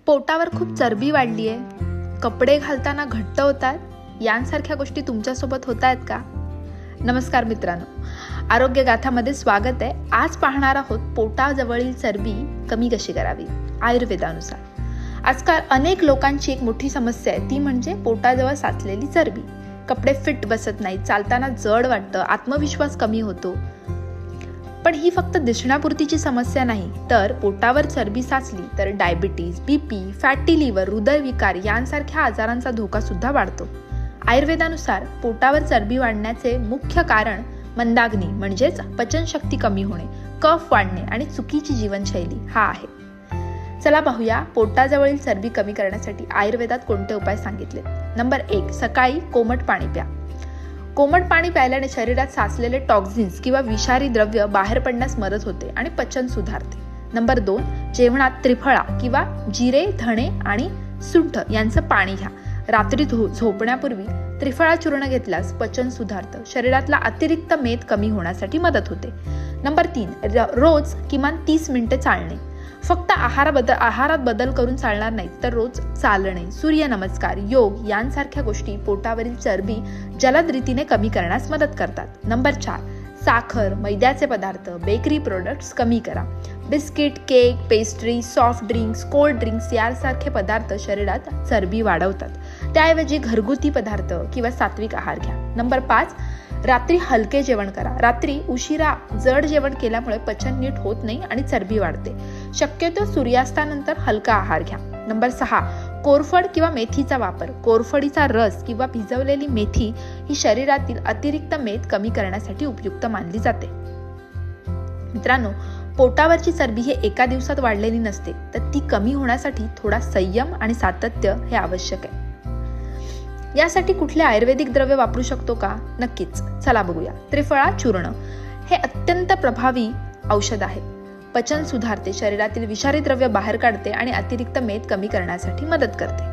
पोटावर खूप चरबी वाढली आहे, कपडे घालताना घट्ट होतात, यांसारख्या गोष्टी तुमच्यासोबत होत आहेत का? नमस्कार मित्रांनो, आरोग्य गाथामध्ये स्वागत आहे. आज पाहणार आहोत पोटाजवळील चरबी कमी कशी करावी आयुर्वेदानुसार. आजकाल अनेक लोकांची एक मोठी समस्या आहे, ती म्हणजे पोटाजवळ साचलेली चरबी. कपडे फिट बसत नाही, चालताना जड वाटतं, आत्मविश्वास कमी होतो. पण ही फक्त दिसण्यापुरतीची समस्या नाही, तर पोटावर चरबी साचली तर डायबिटीज, बीपी, फॅटी लिव्हर, हृदयविकार यांसारख्या आजारांचा धोका सुद्धा वाढतो. आयुर्वेदानुसार पोटावर चरबी वाढण्याचे मुख्य कारण मंदाग्नी म्हणजेच पचनशक्ती कमी होणे, कफ वाढणे आणि चुकीची जीवनशैली हा आहे. चला पाहूया पोटाजवळील चरबी कमी करण्यासाठी आयुर्वेदात कोणते उपाय सांगितले. नंबर 1, सकाळी कोमट पाणी प्या. कोमट पाणी प्यायल्याने शरीरात साचलेले टॉक्झिन्स किंवा विषारी द्रव्य बाहेर पडण्यास मदत होते आणि पचन सुधारते. नंबर 2, जेवणात त्रिफळा किंवा जिरे, धणे आणि सुंठ यांचं पाणी घ्या. रात्री झोपण्यापूर्वी त्रिफळा चूर्ण घेतल्यास पचन सुधारतं, शरीरातला अतिरिक्त मेद कमी होण्यासाठी मदत होते. नंबर 3, रोज किमान 30 मिनिटे चालणे. फक्त आहारात बदल करून चालणार नाही, तर रोज चालणे, सूर्यनमस्कार, योग यांसारख्या गोष्टी पोटावरील चरबी जलद रीतीने कमी करण्यास मदत करतात. नंबर 4, साखर, मैद्याचे पदार्थ, बेकरी प्रोडक्ट्स कमी करा. Biscuit, cake, pastry, soft drinks, cold drinks यासारखे पदार्थ शरीरात चरबी वाढवतात. त्याऐवजी घरगुती पदार्थ किंवा सात्विक आहार घ्या. नंबर 5, रात्री हलके जेवण करा. रात्री उशिरा जड जेवण केल्यामुळे पचन नीट होत नाही आणि चरबी वाढते. शक्यतो सूर्यास्तानंतर हलका आहार घ्या. नंबर 6, कोरफड किंवा मेथीचा वापर. कोरफडीचा रस किंवा भिजवलेली मेथी ही शरीरातील अतिरिक्त मेद कमी करण्यासाठी उपयुक्त मानली जाते. मित्रांनो, पोटावरची चरबी हे एका दिवसात वाढलेली नसते, तर ती कमी होण्यासाठी थोडा संयम आणि सातत्य हे आवश्यक आहे. यासाठी कुठले आयुर्वेदिक द्रव्य वापरू शकतो का? नक्कीच, चला बघूया. त्रिफळा चूर्ण हे अत्यंत प्रभावी औषध आहे. पचन सुधारते, शरीरातील विषारी द्रव्य बाहेर काढते आणि अतिरिक्त मेद कमी करण्यासाठी मदत करते.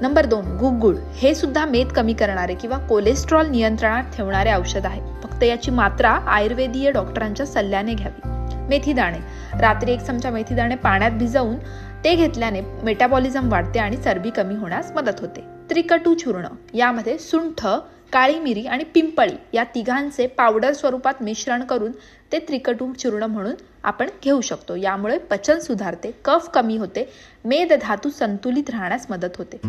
नंबर 2, गुग्गुळ हे सुद्धा मेद कमी करणारे किंवा कोलेस्ट्रॉल नियंत्रणात ठेवणारे औषध आहे. फक्त याची मात्रा आयुर्वेदीय डॉक्टरांच्या सल्ल्याने घ्यावी. मेथी दाणे, रात्री 1 चमचा मेथी दाणे पाण्यात भिजवून ते घेतल्याने मेटाबॉलिझम वाढते आणि चरबी कमी होण्यास मदत होते. त्रिकटू चूर्ण, यामध्ये सुंठ, काळी मिरी आणि पिंपळी या तिघांचे पावडर स्वरूपात मिश्रण करून ते त्रिकटू चूर्ण म्हणून आपण घेऊ शकतो. यामुळे पचन सुधारते, कफ कमी होते, मेद धातू संतुलित राहण्यास मदत होते.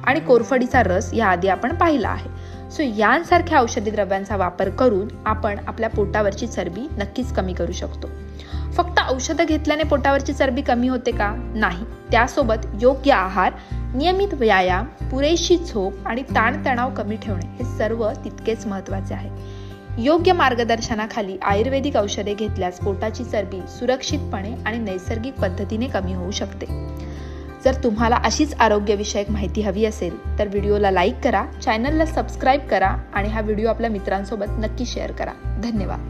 आणि कोरफडीचा रस याआधी आपण पाहिला आहे. यांसारख्या औषधी द्रव्यांचा वापर करून आपण आपल्या पोटावरची चरबी नक्कीच कमी करू शकतो. फक्त औषधं घेतल्याने पोटावरची चरबी कमी होते का? नाही. त्यासोबत योग्य आहार, नियमित व्यायाम, पुरेशी झोप आणि ताणतणाव कमी ठेवणे हे सर्व तितकेच महत्त्वाचे आहे. योग्य मार्गदर्शनाखाली आयुर्वेदिक औषधे घेतल्यास पोटाची चरबी सुरक्षितपणे आणि नैसर्गिक पद्धतीने कमी होऊ शकते. जर तुम्हाला अशीच आरोग्यविषयक माहिती हवी असेल तर व्हिडिओला लाईक करा, चॅनलला सबस्क्राईब करा आणि हा व्हिडिओ आपल्या मित्रांसोबत नक्की शेअर करा. धन्यवाद.